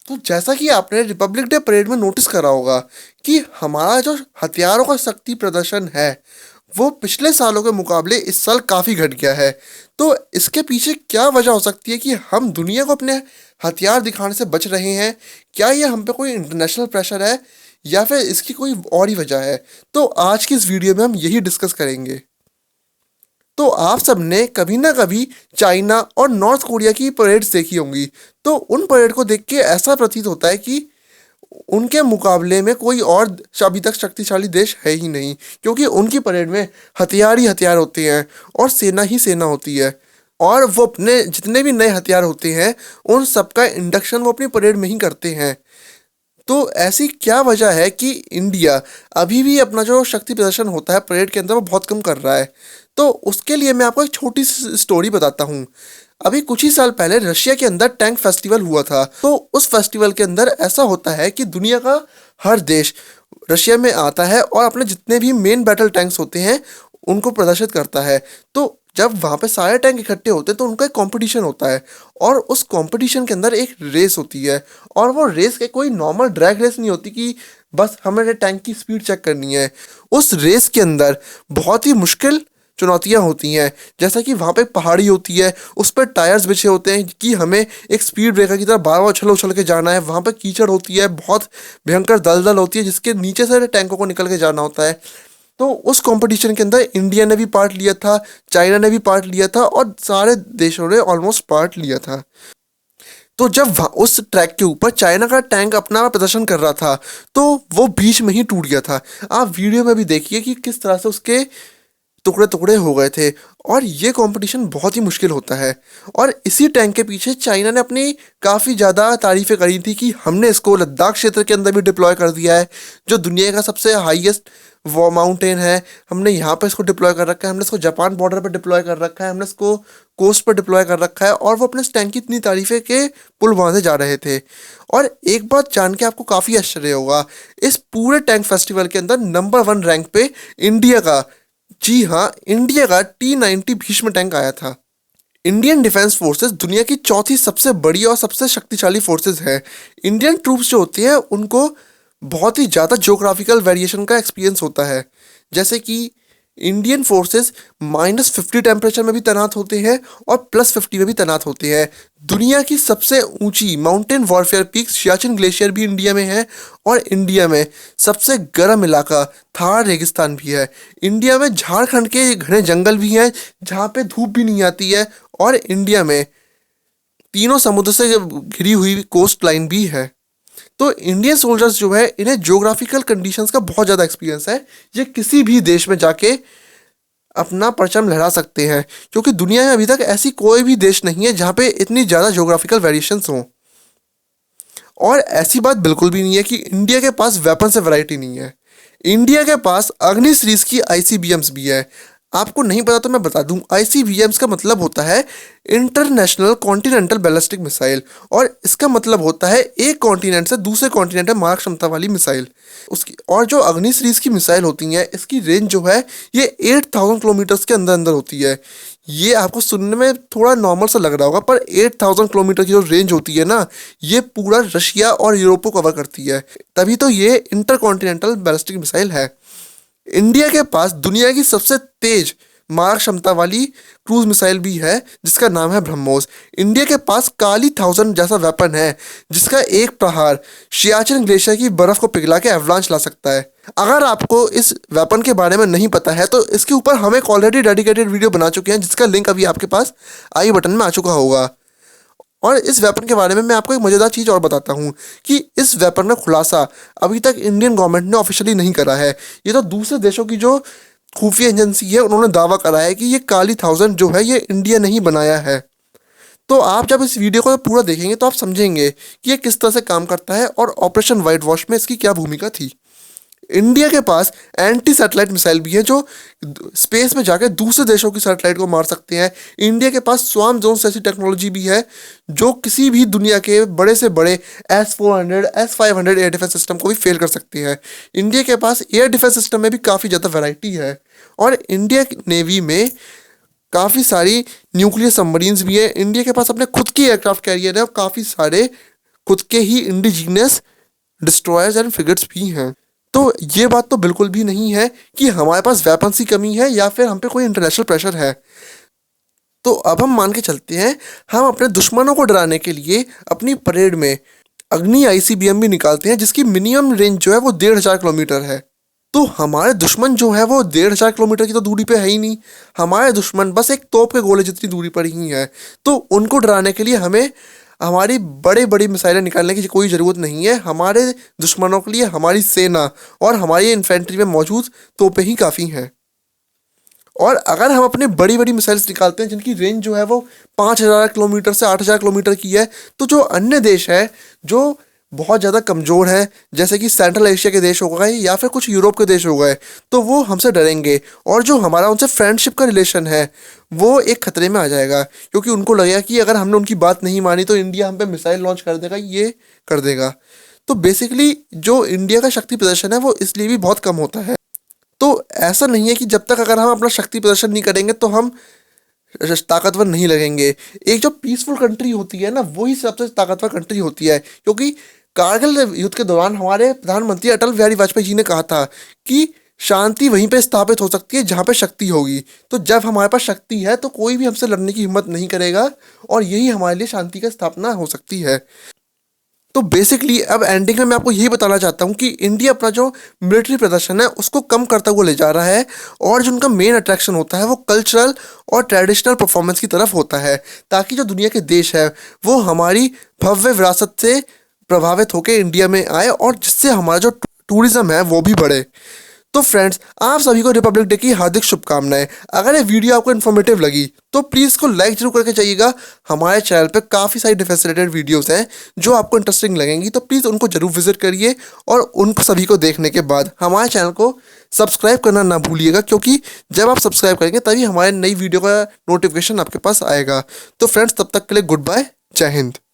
तो जैसा कि आपने रिपब्लिक डे परेड में नोटिस करा होगा कि हमारा जो हथियारों का शक्ति प्रदर्शन है वो पिछले सालों के मुकाबले इस साल काफ़ी घट गया है। तो इसके पीछे क्या वजह हो सकती है कि हम दुनिया को अपने हथियार दिखाने से बच रहे हैं? क्या ये हम पे कोई इंटरनेशनल प्रेशर है या फिर इसकी कोई और ही वजह है? तो आज की इस वीडियो में हम यही डिस्कस करेंगे। तो आप सबने कभी ना कभी चाइना और नॉर्थ कोरिया की परेड्स देखी होंगी। तो उन परेड को देख के ऐसा प्रतीत होता है कि उनके मुकाबले में कोई और अभी तक शक्तिशाली देश है ही नहीं, क्योंकि उनकी परेड में हथियार ही हथियार होते हैं और सेना ही सेना होती है। और वो अपने जितने भी नए हथियार होते हैं उन सबका इंडक्शन वो अपनी परेड में ही करते हैं। तो ऐसी क्या वजह है कि इंडिया अभी भी अपना जो शक्ति प्रदर्शन होता है परेड के अंदर वो बहुत कम कर रहा है? तो उसके लिए मैं आपको एक छोटी सी स्टोरी बताता हूँ। अभी कुछ ही साल पहले रशिया के अंदर टैंक फेस्टिवल हुआ था। तो उस फेस्टिवल के अंदर ऐसा होता है कि दुनिया का हर देश रशिया में आता है और अपने जितने भी मेन बैटल टैंक्स होते हैं उनको प्रदर्शित करता है। तो जब वहाँ पे सारे टैंक इकट्ठे होते हैं तो उनका एक कंपटीशन होता है और उस कंपटीशन के अंदर एक रेस होती है। और वो रेस के कोई नॉर्मल ड्रैग रेस नहीं होती कि बस हमें टैंक की स्पीड चेक करनी है। उस रेस के अंदर बहुत ही मुश्किल चुनौतियाँ होती हैं। जैसा कि वहाँ पे पहाड़ी होती है, उस पर टायर्स बिछे होते हैं कि हमें एक स्पीड ब्रेकर की तरह बार बार उछल उछल के जाना है। वहाँ पे कीचड़ होती है, बहुत भयंकर दलदल होती है जिसके नीचे से टैंकों को निकल के जाना होता है। तो उस कंपटीशन के अंदर इंडिया ने भी पार्ट लिया था, चाइना ने भी पार्ट लिया था और सारे देशों ने ऑलमोस्ट पार्ट लिया था। तो जब उस ट्रैक के ऊपर चाइना का टैंक अपना प्रदर्शन कर रहा था तो वो बीच में ही टूट गया था। आप वीडियो में भी देखिए कि किस तरह से उसके टुकड़े टुकड़े हो गए थे। और ये कंपटीशन बहुत ही मुश्किल होता है। और इसी टैंक के पीछे चाइना ने अपनी काफ़ी ज़्यादा तारीफ़ें करी थी कि हमने इसको लद्दाख क्षेत्र के अंदर भी डिप्लॉय कर दिया है, जो दुनिया का सबसे हाईएस्ट वो माउंटेन है। हमने यहाँ पे इसको डिप्लॉय कर रखा है, हमने इसको जापान बॉर्डर पर डिप्लॉय कर रखा है, हमने इसको कोस्ट पर डिप्लॉय कर रखा है। और वो अपने इस टैंक की इतनी तारीफ़ें के पुल बांधे जा रहे थे। और एक बात जान के आपको काफ़ी आश्चर्य होगा, इस पूरे टैंक फेस्टिवल के अंदर नंबर 1 रैंक पे इंडिया का, जी हाँ, इंडिया का T-90 भीष्म टैंक आया था। इंडियन डिफेंस फोर्सेस दुनिया की चौथी सबसे बड़ी और सबसे शक्तिशाली फोर्सेस है। इंडियन ट्रूप्स जो होती हैं उनको बहुत ही ज़्यादा ज्योग्राफिकल वेरिएशन का एक्सपीरियंस होता है। जैसे कि इंडियन फोर्सेस -50 टेम्परेचर में भी तैनात होते हैं और +50 में भी तैनात होते हैं। दुनिया की सबसे ऊंची mountain warfare peak Siachen glacier भी इंडिया में है। और इंडिया में सबसे गर्म इलाका थार रेगिस्तान भी है। इंडिया में झारखंड के घने जंगल भी हैं जहाँ पे धूप भी नहीं आती है। और इंडिया में तीनों समुद्र से घिरी हुई कोस्ट लाइन भी है। तो इंडियन सोल्जर्स जो है इन्हें ज्योग्राफिकल कंडीशंस का बहुत ज़्यादा एक्सपीरियंस है। ये किसी भी देश में जाके अपना परचम लहरा सकते हैं, क्योंकि दुनिया में अभी तक ऐसी कोई भी देश नहीं है जहाँ पे इतनी ज़्यादा ज्योग्राफिकल वेरिएशंस हों। और ऐसी बात बिल्कुल भी नहीं है कि इंडिया के पास वेपन से वैरायटी नहीं है। इंडिया के पास अग्नि सीरीज की आईसीबीएम्स भी है। आपको नहीं पता तो मैं बता दूं, आईसीबीएम्स का मतलब होता है इंटरनेशनल कॉन्टिनेंटल बैलिस्टिक मिसाइल। और इसका मतलब होता है एक कॉन्टिनेंट से दूसरे कॉन्टिनेंट में मारक क्षमता वाली मिसाइल उसकी। और जो अग्नि सीरीज की मिसाइल होती हैं इसकी रेंज जो है ये 8000 किलोमीटर्स के अंदर अंदर होती है। ये आपको सुनने में थोड़ा नॉर्मल सा लग रहा होगा, पर 8000 किलोमीटर की जो रेंज होती है ना, ये पूरा रशिया और यूरोप को कवर करती है। तभी तो ये इंटर कॉन्टिनेंटल बैलिस्टिक मिसाइल है। इंडिया के पास दुनिया की सबसे तेज मारक क्षमता वाली क्रूज मिसाइल भी है जिसका नाम है ब्रह्मोस। इंडिया के पास काली 1000 जैसा वेपन है जिसका एक प्रहार सियाचिन ग्लेशियर की बर्फ को पिघला के एवलांच ला सकता है। अगर आपको इस वेपन के बारे में नहीं पता है तो इसके ऊपर हम एक ऑलरेडी डेडिकेटेड वीडियो बना चुके हैं जिसका लिंक अभी आपके पास आई बटन में आ चुका होगा। और इस वेपन के बारे में मैं आपको एक मज़ेदार चीज़ और बताता हूँ कि इस वेपन का खुलासा अभी तक इंडियन गवर्नमेंट ने ऑफिशियली नहीं करा है। ये तो दूसरे देशों की जो खुफिया एजेंसी है उन्होंने दावा करा है कि ये काली 1000 जो है ये इंडिया ने ही बनाया है। तो आप जब इस वीडियो को पूरा देखेंगे तो आप समझेंगे कि ये किस तरह से काम करता है और ऑपरेशन वाइट वॉश में इसकी क्या भूमिका थी। इंडिया के पास एंटी सैटेलाइट मिसाइल भी है जो स्पेस में जाकर दूसरे देशों की सैटेलाइट को मार सकते हैं। इंडिया के पास स्वाम जोन जैसी टेक्नोलॉजी भी है जो किसी भी दुनिया के बड़े से बड़े S-400 S-500 air defence system को भी फेल कर सकती है। इंडिया के पास एयर डिफेंस सिस्टम में भी काफ़ी ज़्यादा वैरायटी है। और इंडिया नेवी में काफ़ी सारी न्यूक्लियर सबमरीन्स भी है। इंडिया के पास अपने खुद की एयरक्राफ्ट कैरियर है और काफ़ी सारे खुद के ही इंडिजीनियस डिस्ट्रॉयर्स एंड फ्रिगेट्स भी हैं। तो ये बात तो बिल्कुल भी नहीं है कि हमारे पास वेपन्स की कमी है या फिर हम पे कोई इंटरनेशनल प्रेशर है। तो अब हम मान के चलते हैं, हम अपने दुश्मनों को डराने के लिए अपनी परेड में अग्नि आईसीबीएम भी निकालते हैं, जिसकी मिनिमम रेंज जो है वो 1500 किलोमीटर है। तो हमारे दुश्मन जो है वो 1500 किलोमीटर की तो दूरी पे है ही नहीं। हमारे दुश्मन बस एक तोप के गोले जितनी दूरी पर ही है। तो उनको डराने के लिए हमें हमारी बड़ी बड़ी मिसाइलें निकालने की कोई ज़रूरत नहीं है। हमारे दुश्मनों के लिए हमारी सेना और हमारी इन्फेंट्री में मौजूद तोपें ही काफ़ी हैं। और अगर हम अपने बड़ी बड़ी मिसाइल्स निकालते हैं जिनकी रेंज जो है वो 5000 किलोमीटर से 8000 किलोमीटर की है, तो जो अन्य देश है जो बहुत ज़्यादा कमज़ोर है, जैसे कि सेंट्रल एशिया के देश हो गए या फिर कुछ यूरोप के देश हो गए, तो वो हमसे डरेंगे और जो हमारा उनसे फ्रेंडशिप का रिलेशन है वो एक खतरे में आ जाएगा, क्योंकि उनको लगेगा कि अगर हमने उनकी बात नहीं मानी तो इंडिया हम पे मिसाइल लॉन्च कर देगा, ये कर देगा। तो बेसिकली जो इंडिया का शक्ति प्रदर्शन है वो इसलिए भी बहुत कम होता है। तो ऐसा नहीं है कि जब तक अगर हम अपना शक्ति प्रदर्शन नहीं करेंगे तो हम ताकतवर नहीं लगेंगे। एक जो पीसफुल कंट्री होती है ना, वही सबसे ताकतवर कंट्री होती है, क्योंकि कारगिल युद्ध के दौरान हमारे प्रधानमंत्री अटल बिहारी वाजपेयी जी ने कहा था कि शांति वहीं पे स्थापित हो सकती है जहाँ पे शक्ति होगी। तो जब हमारे पास शक्ति है तो कोई भी हमसे लड़ने की हिम्मत नहीं करेगा और यही हमारे लिए शांति का स्थापना हो सकती है। तो बेसिकली अब एंडिंग में मैं आपको यही बताना चाहता हूँ कि इंडिया अपना जो मिलिट्री प्रदर्शन है उसको कम करता हुआ ले जा रहा है और जो उनका मेन अट्रैक्शन होता है वो कल्चरल और ट्रेडिशनल परफॉर्मेंस की तरफ होता है, ताकि जो दुनिया के देश है वो हमारी भव्य विरासत से प्रभावित होकर इंडिया में आए और जिससे हमारा जो टूरिज्म है वो भी बढ़े। तो फ्रेंड्स, आप सभी को रिपब्लिक डे की हार्दिक शुभकामनाएं। अगर ये वीडियो आपको इन्फॉर्मेटिव लगी तो प्लीज़ इसको लाइक जरूर करके जाइएगा। हमारे चैनल पे काफ़ी सारी डिफेंस रिलेटेड वीडियोस हैं जो आपको इंटरेस्टिंग लगेंगी, तो प्लीज़ उनको जरूर विजिट करिए और उन सभी को देखने के बाद हमारे चैनल को सब्सक्राइब करना ना भूलिएगा, क्योंकि जब आप सब्सक्राइब करेंगे तभी हमारे नई वीडियो का नोटिफिकेशन आपके पास आएगा। तो फ्रेंड्स, तब तक के लिए गुड बाय, जय हिंद।